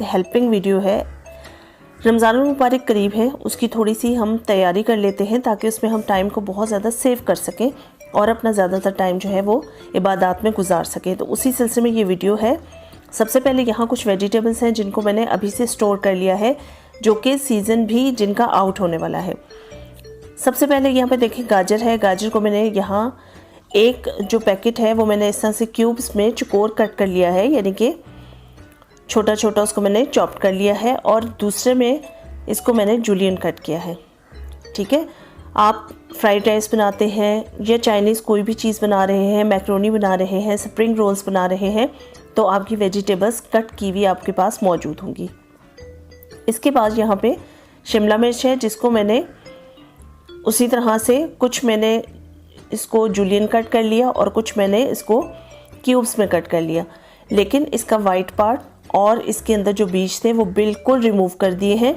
Helping video है। रमज़ान मुबारक करीब है, उसकी थोड़ी सी हम तैयारी कर लेते हैं ताकि उसमें हम टाइम को बहुत ज़्यादा सेव कर सकें और अपना ज़्यादातर टाइम जो है वो इबादत में गुजार सकें। तो उसी सिलसिले में ये वीडियो है। सबसे पहले यहाँ कुछ वेजिटेबल्स हैं जिनको मैंने अभी से स्टोर कर लिया है, जो कि सीज़न भी जिनका आउट होने वाला है। सबसे पहले यहाँ पे देखिए गाजर है। गाजर को मैंने यहाँ एक जो पैकेट है वो मैंने इस तरह से क्यूब्स में चौकोर कट कर लिया है, यानी कि छोटा छोटा उसको मैंने चॉप कर लिया है, और दूसरे में इसको मैंने जूलियन कट किया है। ठीक है, आप फ्राइड राइस बनाते हैं या चाइनीज़ कोई भी चीज़ बना रहे हैं, मैक्रोनी बना रहे हैं, स्प्रिंग रोल्स बना रहे हैं, तो आपकी वेजिटेबल्स कट की हुई आपके पास मौजूद होंगी। इसके बाद यहाँ पे शिमला मिर्च है, जिसको मैंने उसी तरह से कुछ मैंने इसको जूलियन कट कर लिया और कुछ मैंने इसको क्यूब्स में कट कर लिया, लेकिन इसका वाइट पार्ट और इसके अंदर जो बीज थे वो बिल्कुल रिमूव कर दिए हैं।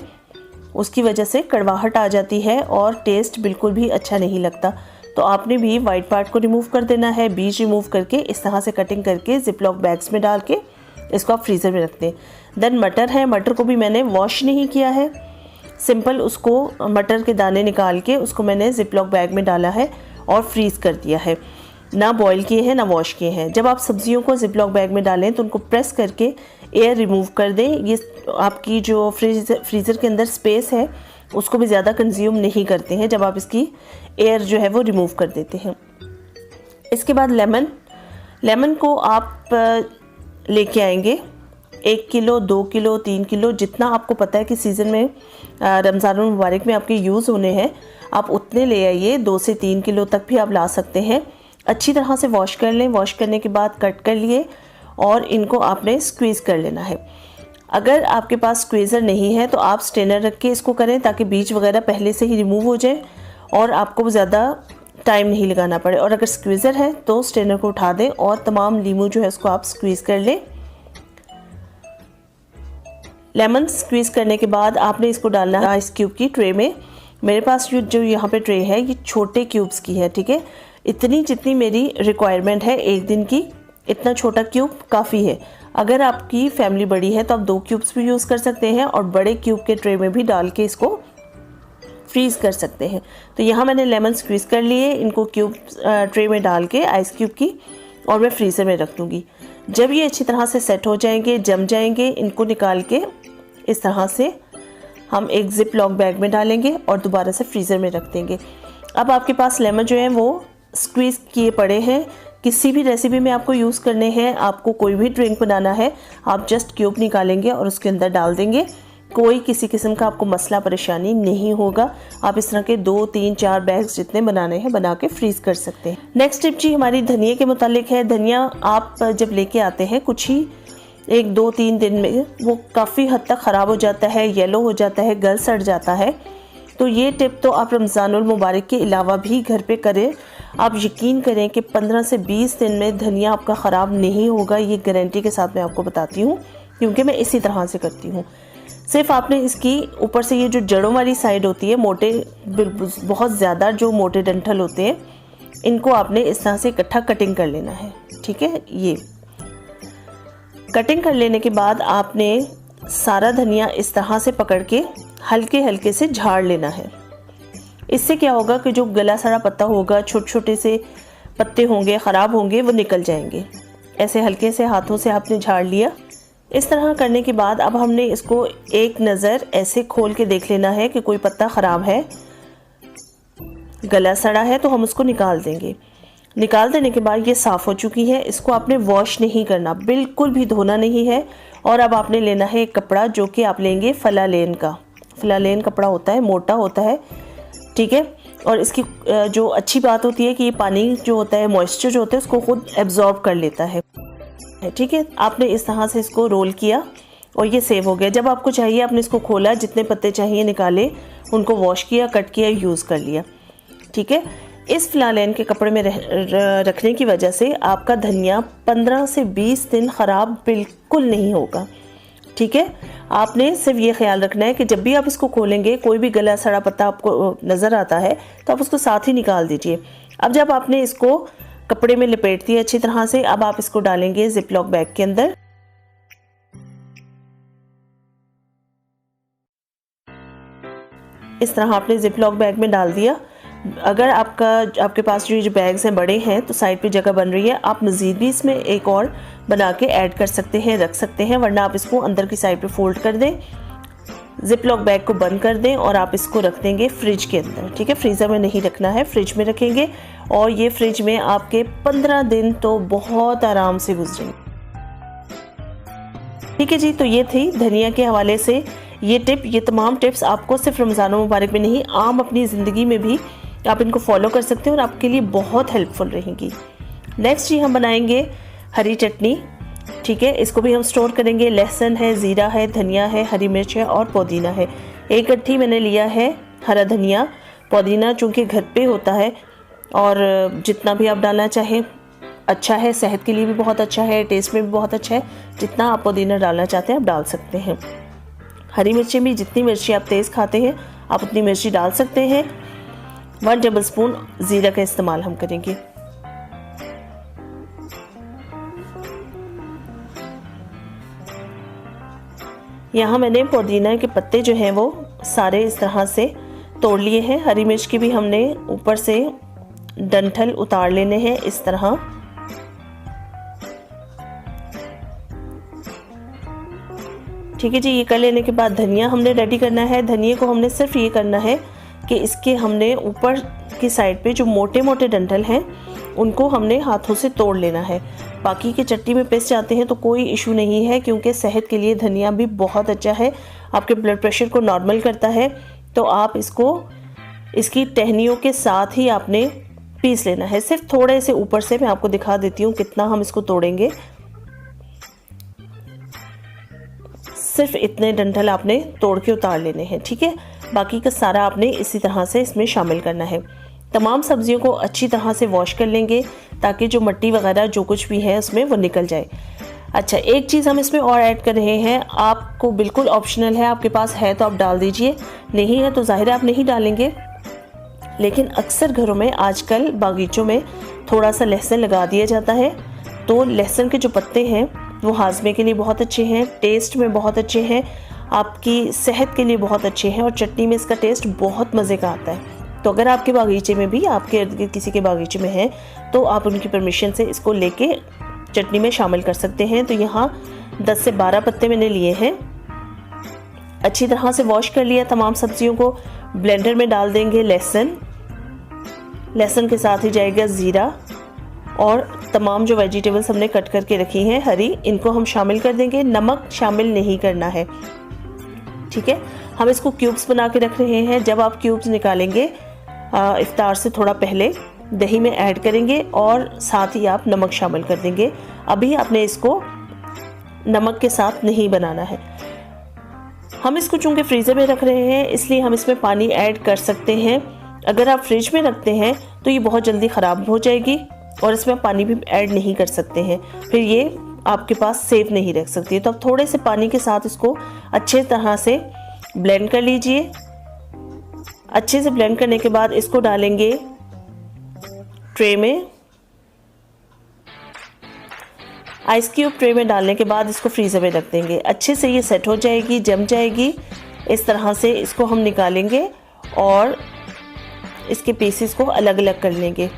उसकी वजह से कड़वाहट आ जाती है और टेस्ट बिल्कुल भी अच्छा नहीं लगता। तो आपने भी वाइट पार्ट को रिमूव कर देना है, बीज रिमूव करके इस तरह से कटिंग करके जिपलॉक बैग्स में डाल के इसको आप फ्रीज़र में रखते हैं। देन मटर है। मटर को भी मैंने वॉश नहीं किया है, सिंपल उसको मटर के दाने निकाल के उसको मैंने जिपलॉक बैग में डाला है और फ्रीज़ कर दिया है। ना बॉईल किए हैं ना वॉश किए हैं। जब आप सब्जियों को जिपलॉक बैग में डालें तो उनको प्रेस करके एयर रिमूव कर दें। ये आपकी जो फ्रीज़र के अंदर स्पेस है उसको भी ज़्यादा कंज्यूम नहीं करते हैं जब आप इसकी एयर जो है वो रिमूव कर देते हैं। इसके बाद लेमन को आप लेके आएंगे 1 किलो, 2 किलो, 3 किलो, जितना आपको पता है कि सीज़न में रमज़ान मुबारक में आपके यूज़ होने हैं, आप उतने ले आइए। 2 से 3 किलो तक भी आप ला सकते हैं। अच्छी तरह से वॉश कर लें। वॉश करने के बाद कट कर लिए और इनको आपने स्क्वीज़ कर लेना है। अगर आपके पास स्क्वीज़र नहीं है तो आप स्ट्रेनर रख के इसको करें ताकि बीज वगैरह पहले से ही रिमूव हो जाए और आपको ज़्यादा टाइम नहीं लगाना पड़े। और अगर स्क्वीज़र है तो स्ट्रेनर को उठा दें और तमाम लीमू जो है उसको आप स्क्वीज़ कर लें। लेमन स्क्वीज़ करने के बाद आपने इसको डालना है आइस क्यूब की ट्रे में। मेरे पास जो यहाँ पे ट्रे है ये छोटे क्यूब्स की है। ठीक है, इतनी जितनी मेरी रिक्वायरमेंट है एक दिन की, इतना छोटा क्यूब काफ़ी है। अगर आपकी फैमिली बड़ी है तो आप 2 क्यूब्स भी यूज़ कर सकते हैं और बड़े क्यूब के ट्रे में भी डाल के इसको फ्रीज़ कर सकते हैं। तो यहाँ मैंने लेमन स्क्वीज़ कर लिए, इनको क्यूब ट्रे में डाल के आइस क्यूब की, और मैं फ्रीज़र में रख दूँगी। जब ये अच्छी तरह से सेट हो जाएंगे, जम जाएंगे, इनको निकाल के इस तरह से हम एक जिप लॉक बैग में डालेंगे और दोबारा से फ्रीज़र में रख देंगे। अब आपके पास लेमन जो है वो स्क्वीज़ किए पड़े हैं। किसी भी रेसिपी में आपको यूज़ करने हैं, आपको कोई भी ड्रिंक बनाना है, आप जस्ट क्यूब निकालेंगे और उसके अंदर डाल देंगे। कोई किसी किस्म का आपको मसला परेशानी नहीं होगा। आप इस तरह के 2, 3, 4 बैग्स जितने बनाने हैं बना के फ्रीज़ कर सकते हैं। नेक्स्ट टिप जी हमारी धनिया के मुतालिक है। धनिया आप जब लेके आते हैं कुछ ही 1, 2, 3 दिन में वो काफ़ी हद तक ख़राब हो जाता है, येलो हो जाता है, गल सड़ जाता है। तो ये टिप तो आप रमज़ानुल मुबारक के अलावा भी घर पे करें। आप यकीन करें कि 15 से 20 दिन में धनिया आपका ख़राब नहीं होगा। ये गारंटी के साथ मैं आपको बताती हूँ, क्योंकि मैं इसी तरह से करती हूँ। सिर्फ आपने इसकी ऊपर से ये जो जड़ों वाली साइड होती है, मोटे बहुत ज़्यादा जो मोटे डंठल होते हैं, इनको आपने इस तरह से इकट्ठा कटिंग कर लेना है। ठीक है, ये कटिंग कर लेने के बाद आपने सारा धनिया इस तरह से पकड़ के हल्के हल्के से झाड़ लेना है। इससे क्या होगा कि जो गला सड़ा पत्ता होगा, छोटे छोटे से पत्ते होंगे, ख़राब होंगे, वो निकल जाएंगे। ऐसे हल्के से हाथों से आपने झाड़ लिया। इस तरह करने के बाद अब हमने इसको एक नज़र ऐसे खोल के देख लेना है कि कोई पत्ता ख़राब है, गला सड़ा है, तो हम उसको निकाल देंगे। निकाल देने के बाद ये साफ़ हो चुकी है। इसको आपने वॉश नहीं करना, बिल्कुल भी धोना नहीं है। और अब आपने लेना है एक कपड़ा, जो कि आप लेंगे फलालेन का। फलालेन कपड़ा होता है, मोटा होता है। ठीक है, और इसकी जो अच्छी बात होती है कि ये पानी जो होता है, मॉइस्चर जो होता है, उसको खुद एब्जॉर्ब कर लेता है। ठीक है, आपने इस तरह से इसको रोल किया और ये सेव हो गया। जब आपको चाहिए आपने इसको खोला, जितने पत्ते चाहिए निकाले, उनको वॉश किया, कट किया, यूज़ कर लिया। ठीक है, इस फिलालेन के कपड़े में रखने की वजह से आपका धनिया 15 से 20 दिन ख़राब बिल्कुल नहीं होगा। ठीक है, आपने सिर्फ ये ख्याल रखना है कि जब भी आप इसको खोलेंगे, कोई भी गला सड़ा पत्ता आपको नज़र आता है तो आप उसको साथ ही निकाल दीजिए। अब जब आपने इसको कपड़े में लपेट दिया अच्छी तरह से, अब आप इसको डालेंगे जिप लॉक बैग के अंदर। इस तरह आपने जिप लॉक बैग में डाल दिया। अगर आपके पास जो बैग्स हैं बड़े हैं तो साइड पे जगह बन रही है, आप मज़ीद भी इसमें एक और बना के ऐड कर सकते हैं, रख सकते हैं, वरना आप इसको अंदर की साइड पे फोल्ड कर दें, जिप लॉक बैग को बंद कर दें और आप इसको रख देंगे फ्रिज के अंदर। ठीक है, फ्रीज़र में नहीं रखना है, फ्रिज में रखेंगे और ये फ्रिज में आपके 15 दिन तो बहुत आराम से गुजरेंगे। ठीक है जी, तो ये थी धनिया के हवाले से ये टिप। ये तमाम टिप्स आपको सिर्फ रमज़ान मुबारक में नहीं, आम अपनी ज़िंदगी में भी आप इनको फॉलो कर सकते हैं और आपके लिए बहुत हेल्पफुल रहेंगी। नेक्स्ट जी हम बनाएंगे हरी चटनी। ठीक है, इसको भी हम स्टोर करेंगे। लहसुन है, ज़ीरा है, धनिया है, हरी मिर्च है और पुदीना है। एक गट्ठी मैंने लिया है हरा धनिया। पुदीना चूँकि घर पे होता है और जितना भी आप डालना चाहें अच्छा है, सेहत के लिए भी बहुत अच्छा है, टेस्ट में भी बहुत अच्छा है। जितना आप पुदीना डालना चाहते हैं आप डाल सकते हैं। हरी मिर्चें भी जितनी मिर्ची आप तेज़ खाते हैं आप उतनी मिर्ची डाल सकते हैं। 1 टेबलस्पून ज़ीरा का इस्तेमाल हम करेंगे। यहाँ मैंने पुदीना के पत्ते जो हैं वो सारे इस तरह से तोड़ लिए हैं। हरी मिर्च की भी हमने ऊपर से डंठल उतार लेने हैं इस तरह। ठीक है जी, ये कर लेने के बाद धनिया हमने रेडी करना है। धनिया को हमने सिर्फ ये करना है कि इसके हमने ऊपर की साइड पे जो मोटे मोटे डंठल हैं उनको हमने हाथों से तोड़ लेना है। बाकी के चटनी में पिस जाते हैं तो कोई इशू नहीं है, क्योंकि सेहत के लिए धनिया भी बहुत अच्छा है, आपके ब्लड प्रेशर को नॉर्मल करता है। तो आप इसको इसकी टहनियों के साथ ही आपने पीस लेना है। सिर्फ थोड़े से ऊपर से मैं आपको दिखा देती हूँ कितना हम इसको तोड़ेंगे। सिर्फ इतने डंठल आपने तोड़ के उतार लेने हैं। ठीक है, बाकी का सारा आपने इसी तरह से इसमें शामिल करना है। तमाम सब्जियों को अच्छी तरह से वॉश कर लेंगे ताकि जो मिट्टी वगैरह जो कुछ भी है उसमें वो निकल जाए। अच्छा, एक चीज़ हम इसमें और ऐड कर रहे हैं, आपको बिल्कुल ऑप्शनल है, आपके पास है तो आप डाल दीजिए, नहीं है तो ज़ाहिर है आप नहीं डालेंगे। लेकिन अक्सर घरों में आजकल बागीचों में थोड़ा सा लहसुन लगा दिया जाता है। तो लहसुन के जो पत्ते हैं वो हाजमे के लिए बहुत अच्छे हैं, टेस्ट में बहुत अच्छे हैं, आपकी सेहत के लिए बहुत अच्छे हैं और चटनी में इसका टेस्ट बहुत मज़े का आता है। तो अगर आपके बागीचे में भी, आपके इर्द गिर्द किसी के बागीचे में है तो आप उनकी परमिशन से इसको लेके चटनी में शामिल कर सकते हैं। तो यहाँ 10 से 12 पत्ते मैंने लिए हैं। अच्छी तरह से वॉश कर लिया तमाम सब्जियों को। ब्लेंडर में डाल देंगे लहसुन के साथ ही जाएगा ज़ीरा और तमाम जो वेजिटेबल्स हमने कट करके रखी हैं हरी, इनको हम शामिल कर देंगे। नमक शामिल नहीं करना है। ठीक है, हम इसको क्यूब्स बना के रख रहे हैं। जब आप क्यूब्स निकालेंगे इफ्तार से थोड़ा पहले दही में ऐड करेंगे और साथ ही आप नमक शामिल कर देंगे। अभी आपने इसको नमक के साथ नहीं बनाना है। हम इसको चूँकि फ्रीज़र में रख रहे हैं इसलिए हम इसमें पानी ऐड कर सकते हैं। अगर आप फ्रिज में रखते हैं तो ये बहुत जल्दी ख़राब हो जाएगी और इसमें पानी भी ऐड नहीं कर सकते हैं, फिर ये आपके पास सेफ नहीं रख सकती है। तो आप थोड़े से पानी के साथ इसको अच्छे तरह से ब्लेंड कर लीजिए। अच्छे से ब्लेंड करने के बाद इसको डालेंगे ट्रे में। आइस क्यूब ट्रे में डालने के बाद इसको फ्रीज़र में रख देंगे। अच्छे से ये सेट हो जाएगी, जम जाएगी। इस तरह से इसको हम निकालेंगे और इसके पीसेस को अलग अलग कर लेंगे।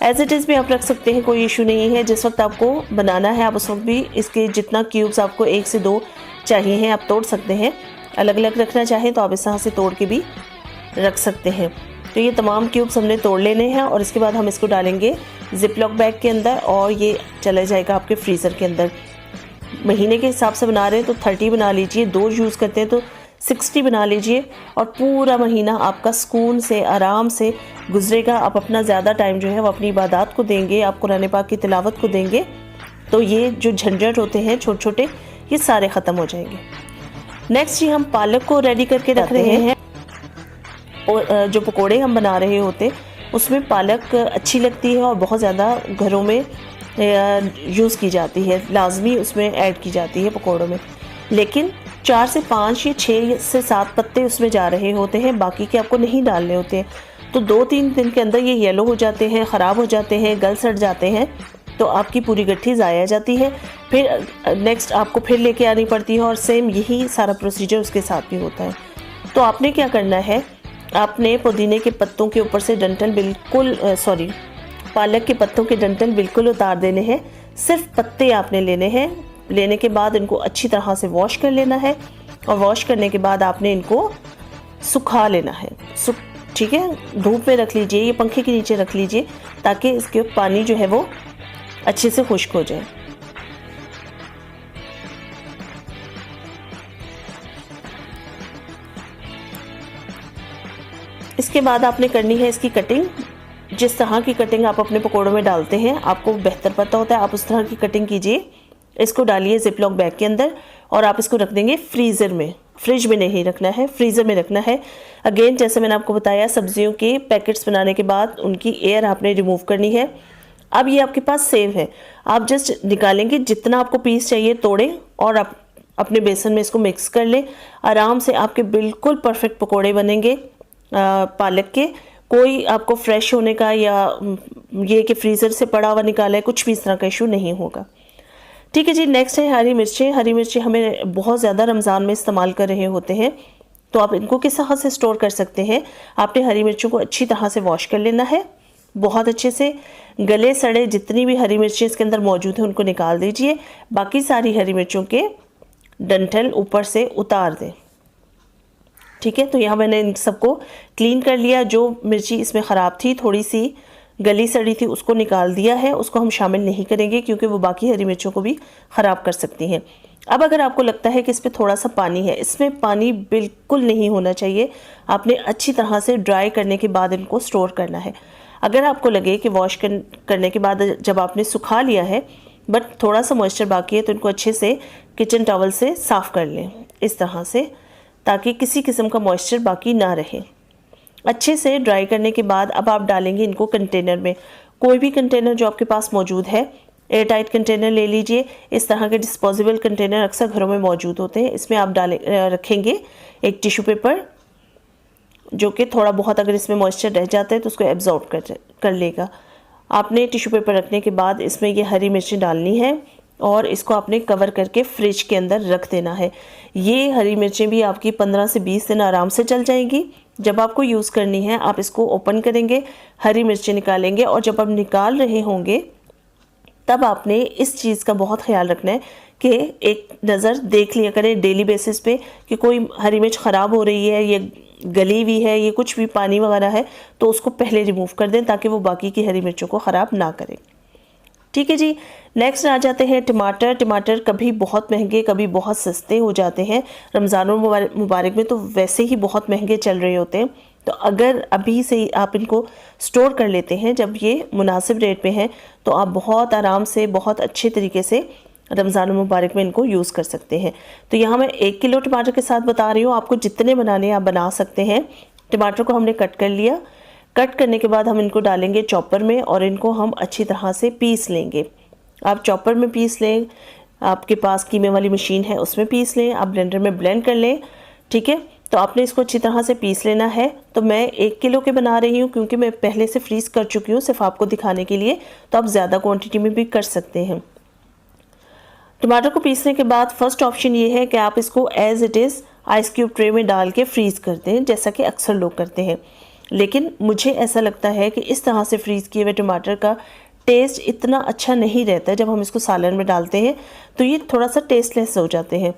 एज इट इज़ भी आप रख सकते हैं, कोई इशू नहीं है। जिस वक्त आपको बनाना है आप उस वक्त भी इसके जितना क्यूब्स आपको 1 से 2 चाहिए हैं आप तोड़ सकते हैं। अलग अलग रखना चाहें तो आप इस तरह से तोड़ के भी रख सकते हैं। तो ये तमाम क्यूब्स हमने तोड़ लेने हैं और इसके बाद हम इसको डालेंगे जिप लॉक बैग के अंदर और ये चला जाएगा आपके फ्रीज़र के अंदर। महीने के हिसाब से बना रहे हैं तो 30 बना लीजिए, 2 यूज़ करते हैं तो 60 बना लीजिए और पूरा महीना आपका सुकून से आराम से गुजरेगा। आप अपना ज़्यादा टाइम जो है वो अपनी इबादत को देंगे, आप कुरान पाक की तिलावत को देंगे। तो ये जो झंझट होते हैं छोटे छोटे ये सारे ख़त्म हो जाएंगे। नेक्स्ट जी हम पालक को रेडी करके रख रहे हैं। और जो पकोड़े हम बना रहे होते उसमें पालक अच्छी लगती है और बहुत ज़्यादा घरों में यूज़ की जाती है, लाजमी उसमें ऐड की जाती है पकोड़ों में। लेकिन 4 से 5 या 6 से 7 पत्ते उसमें जा रहे होते हैं, बाकी के आपको नहीं डालने होते हैं। तो 2-3 दिन के अंदर ये येलो हो जाते हैं, ख़राब हो जाते हैं, गल सड़ जाते हैं, तो आपकी पूरी गट्ठी ज़ाया जाती है। फिर नेक्स्ट आपको फिर लेके आनी पड़ती है और सेम यही सारा प्रोसीजर उसके साथ भी होता है। तो आपने क्या करना है, आपने पुदीने के पत्तों के ऊपर से डंठल बिल्कुल पालक के पत्तों के डंठल बिल्कुल उतार देने हैं। सिर्फ पत्ते आपने लेने हैं। लेने के बाद इनको अच्छी तरह से वॉश कर लेना है और वॉश करने के बाद आपने इनको सुखा लेना है। ठीक है, धूप में रख लीजिए, ये पंखे के नीचे रख लीजिए ताकि इसके पानी जो है वो अच्छे से खुश्क हो जाए। इसके बाद आपने करनी है इसकी कटिंग। जिस तरह की कटिंग आप अपने पकौड़ों में डालते हैं आपको बेहतर पता होता है, आप उस तरह की कटिंग कीजिए। इसको डालिए जिपलॉक बैग के अंदर और आप इसको रख देंगे फ्रीज़र में। फ्रिज में नहीं रखना है, फ्रीज़र में रखना है। अगेन जैसे मैंने आपको बताया, सब्जियों के पैकेट्स बनाने के बाद उनकी एयर आपने रिमूव करनी है। अब ये आपके पास सेव है, आप जस्ट निकालेंगे, जितना आपको पीस चाहिए तोड़ें और आप अपने बेसन में इसको मिक्स कर लें। आराम से आपके बिल्कुल परफेक्ट पकौड़े बनेंगे पालक के। कोई आपको फ्रेश होने का या ये कि फ्रीज़र से पड़ा हुआ निकाला है, कुछ भी इस तरह का इशू नहीं होगा। ठीक है जी। नेक्स्ट है हरी मिर्चें। हरी मिर्चें हमें बहुत ज़्यादा रमज़ान में इस्तेमाल कर रहे होते हैं, तो आप इनको किस तरह से स्टोर कर सकते हैं। आपने हरी मिर्चों को अच्छी तरह से वॉश कर लेना है, बहुत अच्छे से। गले सड़े जितनी भी हरी मिर्चें इसके अंदर मौजूद हैं उनको निकाल दीजिए। बाकी सारी हरी मिर्चों के डंठल ऊपर से उतार दें। ठीक है, तो यहाँ मैंने इन सबको क्लीन कर लिया। जो मिर्ची इसमें ख़राब थी, थोड़ी सी गली सड़ी थी, उसको निकाल दिया है। उसको हम शामिल नहीं करेंगे क्योंकि वो बाकी हरी मिर्चों को भी ख़राब कर सकती हैं। अब अगर आपको लगता है कि इस पर थोड़ा सा पानी है, इसमें पानी बिल्कुल नहीं होना चाहिए। आपने अच्छी तरह से ड्राई करने के बाद इनको स्टोर करना है। अगर आपको लगे कि वॉश करने के बाद जब आपने सुखा लिया है बट थोड़ा सा मॉइस्चर बाकी है, तो इनको अच्छे से किचन टॉवल से साफ़ कर लें इस तरह से, ताकि किसी किस्म का मॉइस्चर बाकी ना रहे। अच्छे से ड्राई करने के बाद अब आप डालेंगे इनको कंटेनर में। कोई भी कंटेनर जो आपके पास मौजूद है, एयर टाइट कंटेनर ले लीजिए। इस तरह के डिस्पोजेबल कंटेनर अक्सर घरों में मौजूद होते हैं। इसमें आप रखेंगे एक टिश्यू पेपर, जो कि थोड़ा बहुत अगर इसमें मॉइस्चर रह जाता है तो उसको एब्जॉर्ब कर लेगा। आपने टिश्यू पेपर रखने के बाद इसमें ये हरी मिर्चें डालनी है और इसको आपने कवर करके फ्रिज के अंदर रख देना है। ये हरी मिर्चें भी आपकी 15 से 20 दिन आराम से चल जाएंगी। जब आपको यूज़ करनी है आप इसको ओपन करेंगे, हरी मिर्चें निकालेंगे और जब आप निकाल रहे होंगे तब आपने इस चीज़ का बहुत ख्याल रखना है कि एक नज़र देख लिया करें डेली बेसिस पे कि कोई हरी मिर्च ख़राब हो रही है, ये गली हुई है, ये कुछ भी पानी वगैरह है, तो उसको पहले रिमूव कर दें ताकि वो बाकी की हरी मिर्चों को ख़राब ना करें। ठीक है जी। नेक्स्ट आ जाते हैं टमाटर। टमाटर कभी बहुत महंगे कभी बहुत सस्ते हो जाते हैं। रमज़ान मुबारक में तो वैसे ही बहुत महंगे चल रहे होते हैं, तो अगर अभी से ही आप इनको स्टोर कर लेते हैं जब ये मुनासिब रेट पे हैं, तो आप बहुत आराम से बहुत अच्छे तरीके से रमज़ान मुबारक में इनको यूज़ कर सकते हैं। तो यहाँ मैं 1 किलो टमाटर के साथ बता रही हूँ, आपको जितने बनाने आप बना सकते हैं। टमाटर को हमने कट कर लिया। कट करने के बाद हम इनको डालेंगे चॉपर में और इनको हम अच्छी तरह से पीस लेंगे। आप चॉपर में पीस लें, आपके पास कीमे वाली मशीन है उसमें पीस लें, आप ब्लेंडर में ब्लेंड कर लें। ठीक है, तो आपने इसको अच्छी तरह से पीस लेना है। तो मैं 1 किलो के बना रही हूँ क्योंकि मैं पहले से फ्रीज़ कर चुकी हूँ, सिर्फ आपको दिखाने के लिए, तो आप ज़्यादा क्वांटिटी में भी कर सकते हैं। टमाटर को पीसने के बाद फर्स्ट ऑप्शन ये है कि आप इसको as it is ice cube tray में डाल के फ्रीज़ कर दें, जैसा कि अक्सर लोग करते हैं। लेकिन मुझे ऐसा लगता है कि इस तरह से फ्रीज़ किए हुए टमाटर का टेस्ट इतना अच्छा नहीं रहता है। जब हम इसको सालन में डालते हैं तो ये थोड़ा सा टेस्टलेस हो जाते हैं।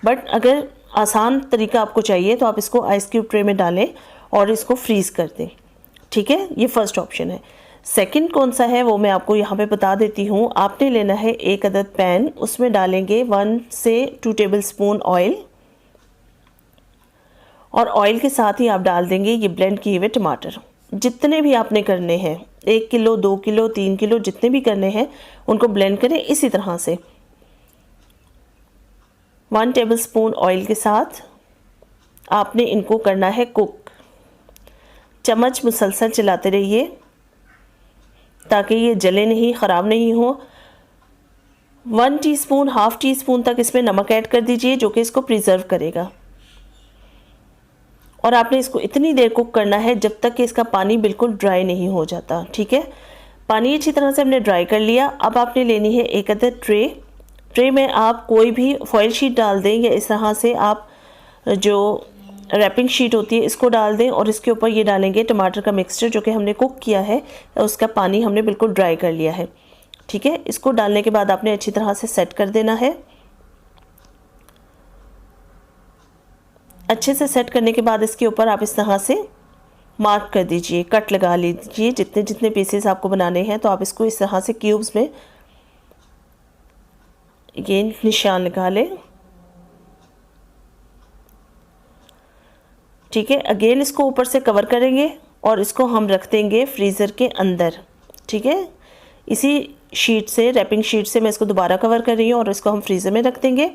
बट अगर आसान तरीका आपको चाहिए तो आप इसको आइस क्यूब ट्रे में डालें और इसको फ्रीज़ कर दें। ठीक है, ये फर्स्ट ऑप्शन है। सेकंड कौन सा है वो मैं आपको यहाँ पे बता देती हूँ। आपने लेना है 1 अदद पैन, उसमें डालेंगे 1 से 2 टेबल स्पून ऑयल और ऑयल के साथ ही आप डाल देंगे ये ब्लेंड किए हुए टमाटर। जितने भी आपने करने हैं, 1 किलो 2 किलो 3 किलो जितने भी करने हैं उनको ब्लेंड करें इसी तरह से। 1 टेबल स्पून ऑयल के साथ आपने इनको करना है कुक। चम्मच मुसलसल चलाते रहिए ताकि ये जले नहीं, ख़राब नहीं हो। 1 टीस्पून, हाफ़ टी स्पून तक इसमें नमक ऐड कर दीजिए जो कि इसको प्रिजर्व करेगा। और आपने इसको इतनी देर कुक करना है जब तक कि इसका पानी बिल्कुल ड्राई नहीं हो जाता। ठीक है, पानी अच्छी तरह से हमने ड्राई कर लिया। अब आपने लेनी है 1 अदद ट्रे में आप कोई भी फॉइल शीट डाल दें या इस तरह से आप जो रैपिंग शीट होती है, इसको डाल दें और इसके ऊपर ये डालेंगे टमाटर का मिक्सचर जो कि हमने कुक किया है, उसका पानी हमने बिल्कुल ड्राई कर लिया है। ठीक है, इसको डालने के बाद आपने अच्छी तरह से सेट कर देना है। अच्छे से सेट करने के बाद इसके ऊपर आप इस तरह से मार्क कर दीजिए, कट लगा लीजिए जितने जितने पीसेस आपको बनाने हैं। तो आप इसको इस तरह से क्यूब्स में ये निशान लगा लें। ठीक है, अगेन इसको ऊपर से कवर करेंगे और इसको हम रख देंगे फ्रीज़र के अंदर। ठीक है, इसी शीट से, रैपिंग शीट से मैं इसको दोबारा कवर कर रही हूँ और इसको हम फ्रीज़र में रख देंगे।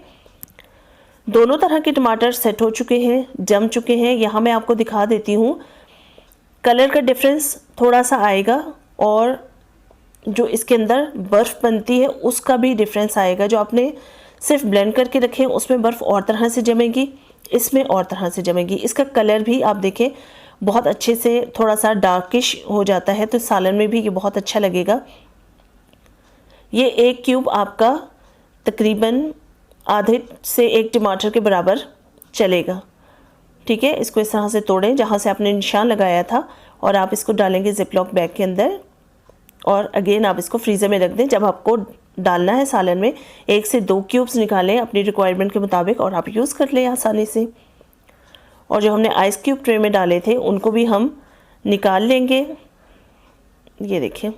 दोनों तरह के टमाटर सेट हो चुके हैं, जम चुके हैं। यहाँ मैं आपको दिखा देती हूँ, कलर का डिफरेंस थोड़ा सा आएगा और जो इसके अंदर बर्फ़ बनती है उसका भी डिफरेंस आएगा। जो आपने सिर्फ ब्लेंड करके रखे उसमें बर्फ़ और तरह से जमेगी, इसमें और तरह से जमेगी। इसका कलर भी आप देखें बहुत अच्छे से थोड़ा सा डार्किश हो जाता है, तो सालन में भी ये बहुत अच्छा लगेगा। ये एक क्यूब आपका तकरीबन आधे से एक टमाटर के बराबर चलेगा। ठीक है, इसको इस तरह से तोड़ें जहाँ से आपने निशान लगाया था और आप इसको डालेंगे ज़िप-लॉक बैग के अंदर और अगेन आप इसको फ्रीज़र में रख दें। जब आपको डालना है सालन में 1 से 2 क्यूब्स निकालें अपनी रिक्वायरमेंट के मुताबिक और आप यूज़ कर लें आसानी से। और जो हमने आइस क्यूब ट्रे में डाले थे उनको भी हम निकाल लेंगे। ये देखिए,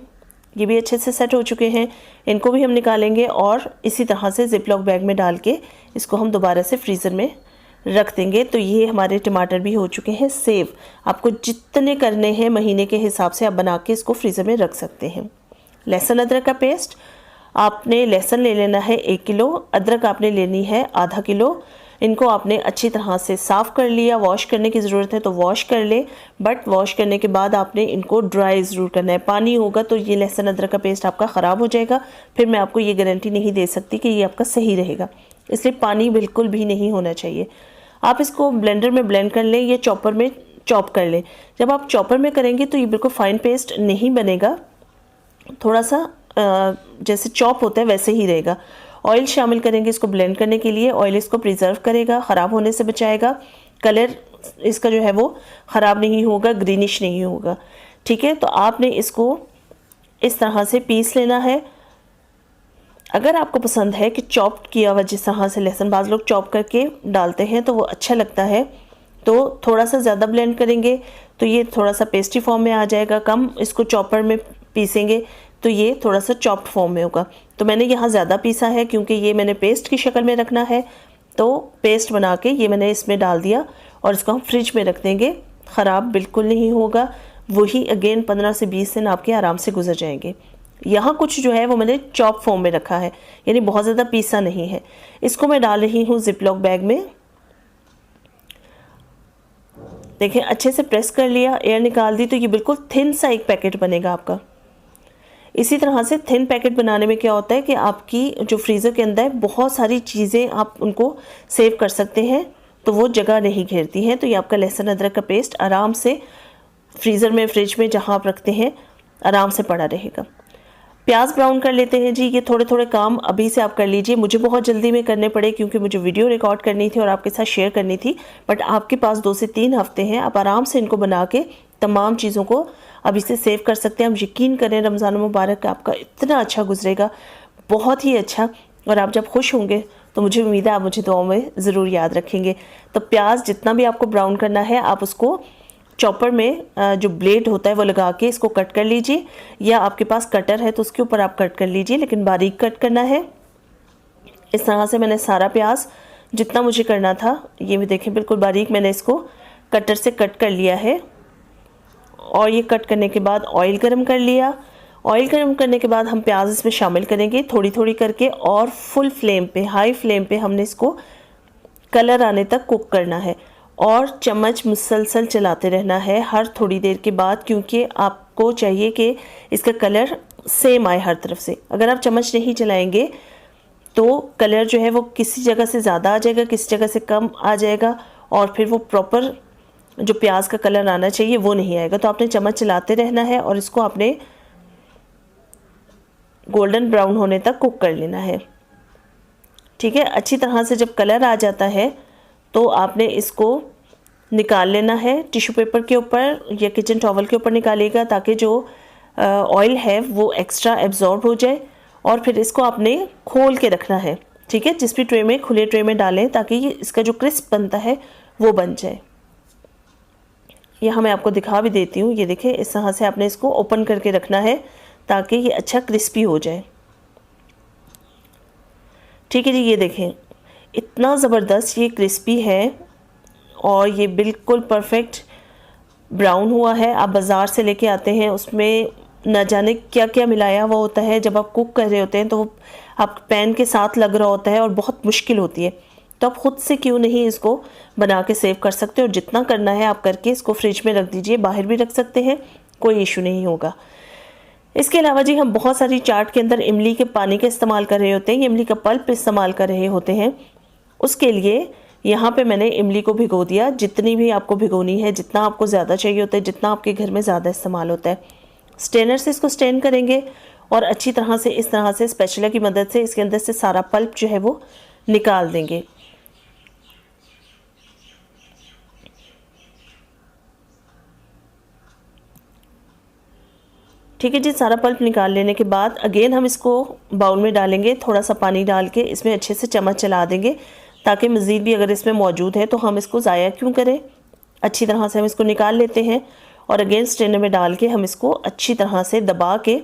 ये भी अच्छे से सेट हो चुके हैं, इनको भी हम निकालेंगे और इसी तरह से ज़िप-लॉक बैग में डाल के इसको हम दोबारा से फ्रीज़र में रख देंगे। तो ये हमारे टमाटर भी हो चुके हैं सेव। आपको जितने करने हैं महीने के हिसाब से आप बना के इसको फ्रीज़र में रख सकते हैं। लहसुन अदरक का पेस्ट, आपने लहसुन ले लेना है 1 किलो, अदरक आपने लेनी है आधा किलो। इनको आपने अच्छी तरह से साफ़ कर लिया, वॉश करने की ज़रूरत है तो वॉश कर ले, बट वॉश करने के बाद आपने इनको ड्राई ज़रूर करना है। पानी होगा तो ये लहसुन अदरक का पेस्ट आपका ख़राब हो जाएगा, फिर मैं आपको ये गारंटी नहीं दे सकती कि ये आपका सही रहेगा, इसलिए पानी बिल्कुल भी नहीं होना चाहिए। आप इसको ब्लेंडर में ब्लेंड कर लें या चॉपर में चॉप कर लें। जब आप चॉपर में करेंगे तो ये बिल्कुल फ़ाइन पेस्ट नहीं बनेगा, थोड़ा सा जैसे चॉप होता है वैसे ही रहेगा। ऑयल शामिल करेंगे इसको ब्लेंड करने के लिए। ऑयल इसको प्रिजर्व करेगा, ख़राब होने से बचाएगा, कलर इसका जो है वो ख़राब नहीं होगा, ग्रीनिश नहीं होगा। ठीक है, तो आपने इसको इस तरह से पीस लेना है। अगर आपको पसंद है कि चॉप किया हुआ जिस तरह से लहसुन बाज़ लोग चॉप करके डालते हैं तो वो अच्छा लगता है, तो थोड़ा सा ज़्यादा ब्लेंड करेंगे तो ये थोड़ा सा पेस्टी फॉर्म में आ जाएगा। कम इसको चॉपर में पीसेंगे तो ये थोड़ा सा चॉप्ड फॉर्म में होगा। तो मैंने यहाँ ज़्यादा पीसा है क्योंकि ये मैंने पेस्ट की शक्ल में रखना है, तो पेस्ट बना के ये मैंने इसमें डाल दिया और इसको हम फ्रिज में रख देंगे। ख़राब बिल्कुल नहीं होगा, वही अगेन 15 से 20 दिन आपके आराम से गुजर जाएंगे। यहाँ कुछ जो है वो मैंने चॉप फॉर्म में रखा है, यानी बहुत ज़्यादा पीसा नहीं है। इसको मैं डाल रही हूँ ज़िप-लॉक बैग में। देखिए, अच्छे से प्रेस कर लिया, एयर निकाल दी, तो ये बिल्कुल थिन सा एक पैकेट बनेगा आपका। इसी तरह से थिन पैकेट बनाने में क्या होता है कि आपकी जो फ्रीज़र के अंदर बहुत सारी चीज़ें आप उनको सेव कर सकते हैं, तो वो जगह नहीं घेरती हैं। तो ये आपका लहसुन अदरक का पेस्ट आराम से फ्रीज़र में, फ्रिज में जहाँ आप रखते हैं आराम से पड़ा रहेगा। प्याज ब्राउन कर लेते हैं जी। ये थोड़े थोड़े काम अभी से आप कर लीजिए। मुझे बहुत जल्दी में करने पड़े क्योंकि मुझे वीडियो रिकॉर्ड करनी थी और आपके साथ शेयर करनी थी, बट आपके पास 2 से 3 हफ्ते हैं, आप आराम से इनको बना के तमाम चीज़ों को अभी से सेव कर सकते हैं। आप यकीन करें, रमज़ान मुबारक आपका इतना अच्छा गुजरेगा, बहुत ही अच्छा, और आप जब खुश होंगे तो मुझे उम्मीद है आप मुझे दुआओं में ज़रूर याद रखेंगे। तो प्याज जितना भी आपको ब्राउन करना है, आप उसको चॉपर में जो ब्लेड होता है वो लगा के इसको कट कर लीजिए, या आपके पास कटर है तो उसके ऊपर आप कट कर लीजिए, लेकिन बारीक कट करना है। इस तरह से मैंने सारा प्याज जितना मुझे करना था, ये भी देखें बिल्कुल बारीक मैंने इसको कटर से कट कर लिया है। और ये कट करने के बाद ऑयल गरम कर लिया। ऑयल गरम करने के बाद हम प्याज इसमें शामिल करेंगे थोड़ी थोड़ी करके, और फुल फ्लेम पे, हाई फ्लेम पे हमने इसको कलर आने तक कुक करना है और चम्मच मुसलसल चलाते रहना है हर थोड़ी देर के बाद, क्योंकि आपको चाहिए कि इसका कलर सेम आए हर तरफ से। अगर आप चम्मच नहीं चलाएंगे तो कलर जो है वो किसी जगह से ज़्यादा आ जाएगा, किसी जगह से कम आ जाएगा, और फिर वो प्रॉपर जो प्याज का कलर आना चाहिए वो नहीं आएगा। तो आपने चम्मच चलाते रहना है और इसको आपने गोल्डन ब्राउन होने तक कुक कर लेना है। ठीक है, अच्छी तरह से जब कलर आ जाता है तो आपने इसको निकाल लेना है। टिश्यू पेपर के ऊपर या किचन टॉवल के ऊपर निकालिएगा ताकि जो ऑयल है वो एक्स्ट्रा एब्जॉर्ब हो जाए। और फिर इसको आपने खोल के रखना है, ठीक है, जिस भी ट्रे में, खुले ट्रे में डालें ताकि इसका जो क्रिस्प बनता है वो बन जाए। यहाँ मैं आपको दिखा भी देती हूँ, ये देखिए इस तरह से आपने इसको ओपन करके रखना है ताकि ये अच्छा क्रिस्पी हो जाए। ठीक है जी, ये देखें इतना ज़बरदस्त ये क्रिस्पी है और ये बिल्कुल परफेक्ट ब्राउन हुआ है। आप बाज़ार से लेके आते हैं, उसमें न जाने क्या क्या मिलाया हुआ होता है। जब आप कुक कर रहे होते हैं तो वो आप पैन के साथ लग रहा होता है और बहुत मुश्किल होती है। तो आप ख़ुद से क्यों नहीं इसको बना के सेव कर सकते, और जितना करना है आप करके इसको फ्रिज में रख दीजिए, बाहर भी रख सकते हैं, कोई इशू नहीं होगा। इसके अलावा जी हम बहुत सारी चाट के अंदर इमली के पानी का इस्तेमाल कर रहे होते हैं, इमली का पल्प इस्तेमाल कर रहे होते हैं। उसके लिए यहाँ पे मैंने इमली को भिगो दिया, जितनी भी आपको भिगोनी है, जितना आपको ज़्यादा चाहिए होता है, जितना आपके घर में ज़्यादा इस्तेमाल होता है। स्ट्रेनर से इसको स्ट्रेन करेंगे और अच्छी तरह से इस तरह से स्पैचुला की मदद से इसके अंदर से सारा पल्प जो है वो निकाल देंगे। ठीक है जी, सारा पल्प निकाल लेने के बाद अगेन हम इसको बाउल में डालेंगे, थोड़ा सा पानी डाल के इसमें अच्छे से चम्मच चला देंगे ताकि मज़ीद भी अगर इसमें मौजूद है तो हम इसको ज़ाया क्यों करें। अच्छी तरह से हम इसको निकाल लेते हैं और अगेन स्ट्रेनर में डाल के हम इसको अच्छी तरह से दबा के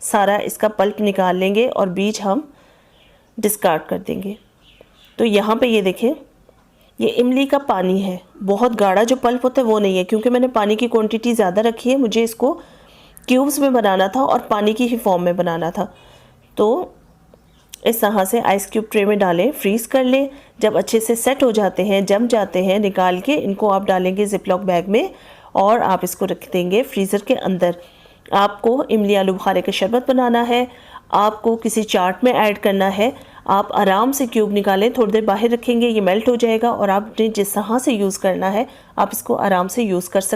सारा इसका पल्प निकाल लेंगे और बीज हम डिस्कार्ड कर देंगे। तो यहाँ पे ये देखें, ये इमली का पानी है, बहुत गाढ़ा जो पल्प होता है वो नहीं है, क्योंकि मैंने पानी की क्वांटिटी ज़्यादा रखी है, मुझे इसको क्यूब्स में बनाना था और पानी की ही फॉर्म में बनाना था। तो इस तरह से आइस क्यूब ट्रे में डालें, फ्रीज़ कर लें। जब अच्छे से सेट हो जाते हैं, जम जाते हैं, निकाल के इनको आप डालेंगे जिपलॉक बैग में और आप इसको रख देंगे फ्रीज़र के अंदर। आपको इमली आलू बुखारे का शरबत बनाना है, आपको किसी चाट में ऐड करना है, आप आराम से क्यूब निकालें, थोड़ी देर बाहर रखेंगे, ये मेल्ट हो जाएगा और आपने जिस तरह से यूज़ करना है आप इसको आराम से यूज़ कर सकते हैं।